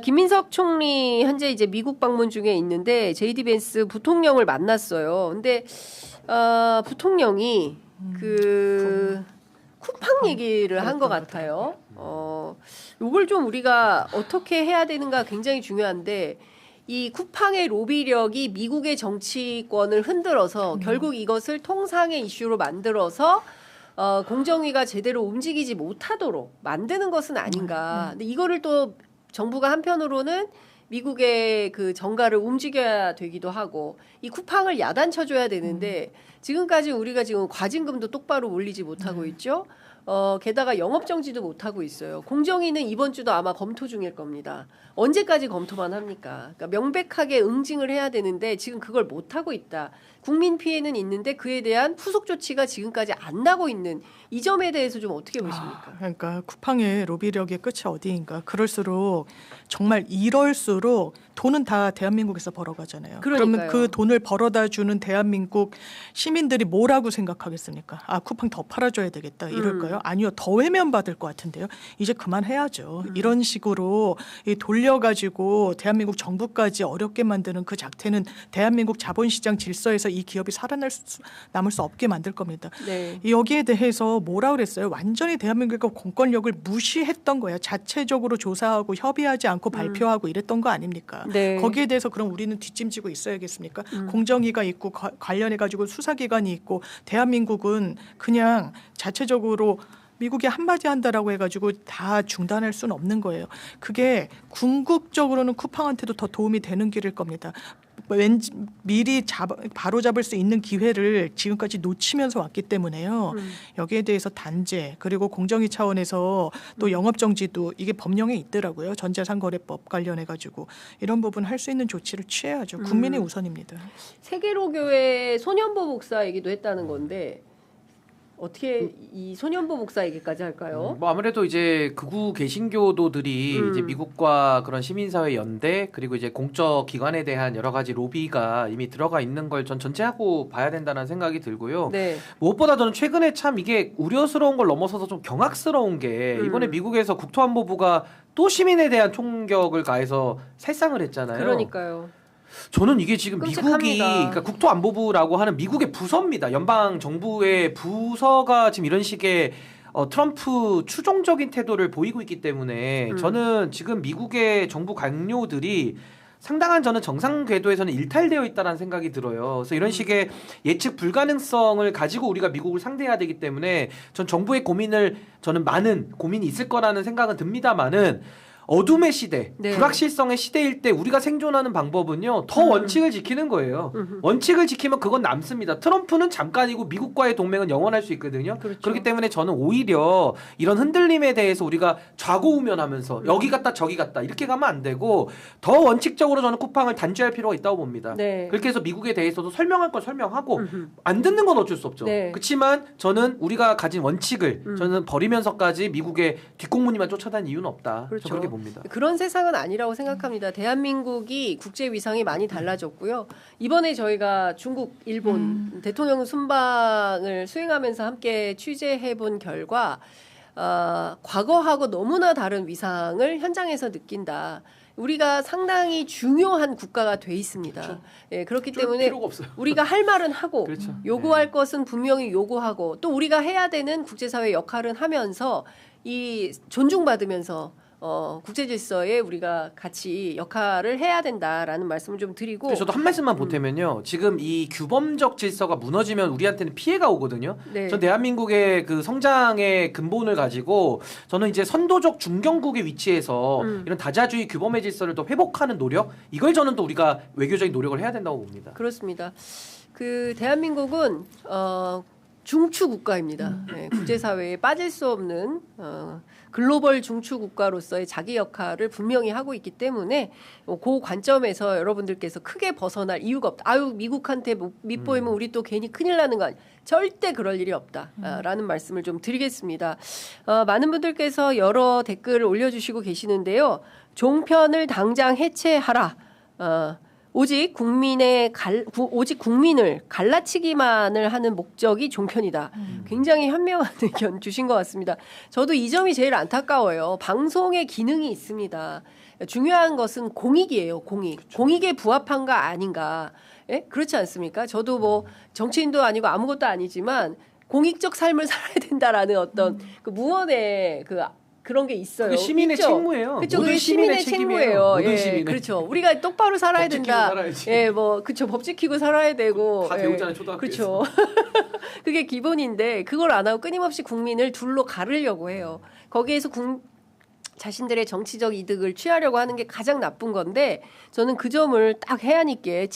김민석 총리 현재 이제 미국 방문 중에 있는데 JD 벤스 부통령을 만났어요. 근데 부통령이 그 쿠팡 얘기를 한 것 같아요. 요걸 좀 우리가 어떻게 해야 되는가 굉장히 중요한데 이 쿠팡의 로비력이 미국의 정치권을 흔들어서 결국 이것을 통상의 이슈로 만들어서 공정위가 제대로 움직이지 못하도록 만드는 것은 아닌가. 근데 이거를 또 정부가 한편으로는 미국의 그 정가를 움직여야 되기도 하고 이 쿠팡을 야단쳐줘야 되는데 지금까지 우리가 지금 과징금도 똑바로 올리지 못하고 있죠. 게다가 영업정지도 못하고 있어요. 공정위는 이번 주도 아마 검토 중일 겁니다. 언제까지 검토만 합니까? 그러니까 명백하게 응징을 해야 되는데 지금 그걸 못하고 있다. 국민 피해는 있는데 그에 대한 후속 조치가 지금까지 안 나고 있는 이 점에 대해서 좀 어떻게 보십니까? 그러니까 쿠팡의 로비력의 끝이 어디인가. 그럴수록 정말 이럴수록 돈은 다 대한민국에서 벌어가잖아요. 그러니까요. 그러면 그 돈을 벌어다 주는 대한민국 시민들이 뭐라고 생각하겠습니까? 아, 쿠팡 더 팔아줘야 되겠다 이럴까요? 아니요, 더 외면받을 것 같은데요. 이제 그만해야죠. 이런 식으로 돌려가지고 대한민국 정부까지 어렵게 만드는 그 작태는 대한민국 자본시장 질서에서 이 기업이 남을 수 없게 만들 겁니다. 네. 여기에 대해서 뭐라 그랬어요? 완전히 대한민국의 공권력을 무시했던 거예요. 자체적으로 조사하고 협의하지 않고 발표하고 이랬던 거 아닙니까? 네. 거기에 대해서 그럼 우리는 뒷짐지고 있어야겠습니까? 공정위가 있고 관련해 가지고 수사기관이 있고 대한민국은 그냥 자체적으로 미국이 한마디 한다라고 해가지고 다 중단할 수는 없는 거예요. 그게 궁극적으로는 쿠팡한테도 더 도움이 되는 길일 겁니다. 왠지 미리 바로 잡을 수 있는 기회를 지금까지 놓치면서 왔기 때문에요. 여기에 대해서 단죄 그리고 공정위 차원에서 또 영업정지도 이게 법령에 있더라고요. 전자상거래법 관련해 가지고 이런 부분 할 수 있는 조치를 취해야죠. 국민이 우선입니다. 세계로교회 소년보 목사 얘기도 했다는 건데 어떻게 이 소년보 목사 얘기까지 할까요? 뭐 아무래도 이제 극우 개신교도들이 이제 미국과 그런 시민사회 연대 그리고 이제 공적 기관에 대한 여러 가지 로비가 이미 들어가 있는 걸 전 전제하고 봐야 된다는 생각이 들고요. 네. 무엇보다 저는 최근에 참 이게 우려스러운 걸 넘어서서 좀 경악스러운 게 이번에 미국에서 국토안보부가 또 시민에 대한 총격을 가해서 살상을 했잖아요. 그러니까요. 저는 이게 지금 끔찍합니다. 미국이 그러니까 국토안보부라고 하는 미국의 부서입니다. 연방 정부의 부서가 지금 이런 식의 트럼프 추종적인 태도를 보이고 있기 때문에 저는 지금 미국의 정부 관료들이 상당한 저는 정상 궤도에서는 일탈되어 있다는 생각이 들어요. 그래서 이런 식의 예측 불가능성을 가지고 우리가 미국을 상대해야 되기 때문에 전 정부의 저는 많은 고민이 있을 거라는 생각은 듭니다만은 어둠의 시대, 네. 불확실성의 시대일 때 우리가 생존하는 방법은요. 더 원칙을 지키는 거예요. 원칙을 지키면 그건 남습니다. 트럼프는 잠깐이고 미국과의 동맹은 영원할 수 있거든요. 그렇죠. 그렇기 때문에 저는 오히려 이런 흔들림에 대해서 우리가 좌고우면하면서 여기 갔다 저기 갔다 이렇게 가면 안 되고 더 원칙적으로 저는 쿠팡을 단죄할 필요가 있다고 봅니다. 네. 그렇게 해서 미국에 대해서도 설명할 건 설명하고 안 듣는 건 어쩔 수 없죠. 네. 그렇지만 저는 우리가 가진 원칙을 저는 버리면서까지 미국의 뒷공무니만 쫓아다니는 이유는 없다. 그렇죠. 저 그렇게 봅니다. 그런 세상은 아니라고 생각합니다. 대한민국이 국제 위상이 많이 달라졌고요. 이번에 저희가 중국, 일본 대통령 순방을 수행하면서 함께 취재해 본 결과 과거하고 너무나 다른 위상을 현장에서 느낀다. 우리가 상당히 중요한 국가가 돼 있습니다. 그렇죠. 예, 그렇기 때문에 필요가 없어요. 우리가 할 말은 하고 그렇죠. 요구할 것은 분명히 요구하고 또 우리가 해야 되는 국제사회 역할은 하면서 이 존중받으면서 국제 질서에 우리가 같이 역할을 해야 된다라는 말씀을 좀 드리고 저도 한 말씀만 보태면요. 지금 이 규범적 질서가 무너지면 우리한테는 피해가 오거든요. 네. 전 대한민국의 그 성장의 근본을 가지고 저는 이제 선도적 중견국의 위치에서 이런 다자주의 규범의 질서를 또 회복하는 노력 이걸 저는 또 우리가 외교적인 노력을 해야 된다고 봅니다. 그렇습니다. 그 대한민국은 중추 국가입니다. 네, 국제사회에 빠질 수 없는 글로벌 중추 국가로서의 자기 역할을 분명히 하고 있기 때문에 그 관점에서 여러분들께서 크게 벗어날 이유가 없다. 아유 미국한테 밑보이면 우리 또 괜히 큰일 나는 거 아니야. 절대 그럴 일이 없다라는 말씀을 좀 드리겠습니다. 많은 분들께서 여러 댓글을 올려주시고 계시는데요. 종편을 당장 해체하라. 오직 국민을 갈라치기만을 하는 목적이 종편이다. 굉장히 현명한 의견 주신 것 같습니다. 저도 이 점이 제일 안타까워요. 방송의 기능이 있습니다. 중요한 것은 공익이에요. 공익에 부합한가 아닌가. 예? 그렇지 않습니까? 저도 뭐 정치인도 아니고 아무것도 아니지만 공익적 삶을 살아야 된다라는 어떤 그 무언의 그런 게 있어요. 그게 시민의 있죠? 책무예요. 그렇죠. 모든 그게 시민의 시민의 책임이에요. 책무예요. 모든 예, 시민의. 그렇죠. 우리가 똑바로 살아야 법 지키고 된다. 살아야지. 예, 뭐 그렇죠. 법 지키고 살아야 되고. 다 예, 배우잖아요, 초등학교에서. 그렇죠. 그게 기본인데 그걸 안 하고 끊임없이 국민을 둘로 가르려고 해요. 거기에서 자신들의 정치적 이득을 취하려고 하는 게 가장 나쁜 건데 저는 그 점을 딱 해안 있게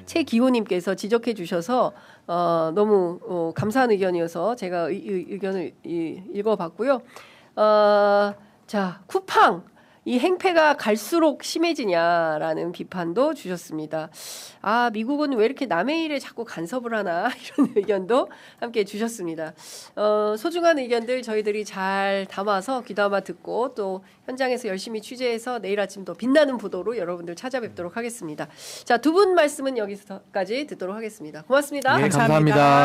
최기호님께서 지적해 주셔서 너무 감사한 의견이어서 제가 의견을 읽어봤고요. 자, 쿠팡 이 행패가 갈수록 심해지냐라는 비판도 주셨습니다. 아, 미국은 왜 이렇게 남의 일에 자꾸 간섭을 하나 이런 의견도 함께 주셨습니다. 소중한 의견들 저희들이 잘 담아서 귀담아 듣고 또 현장에서 열심히 취재해서 내일 아침 더 빛나는 보도로 여러분들 찾아뵙도록 하겠습니다. 자, 두 분 말씀은 여기서까지 듣도록 하겠습니다. 고맙습니다. 네, 감사합니다. 감사합니다.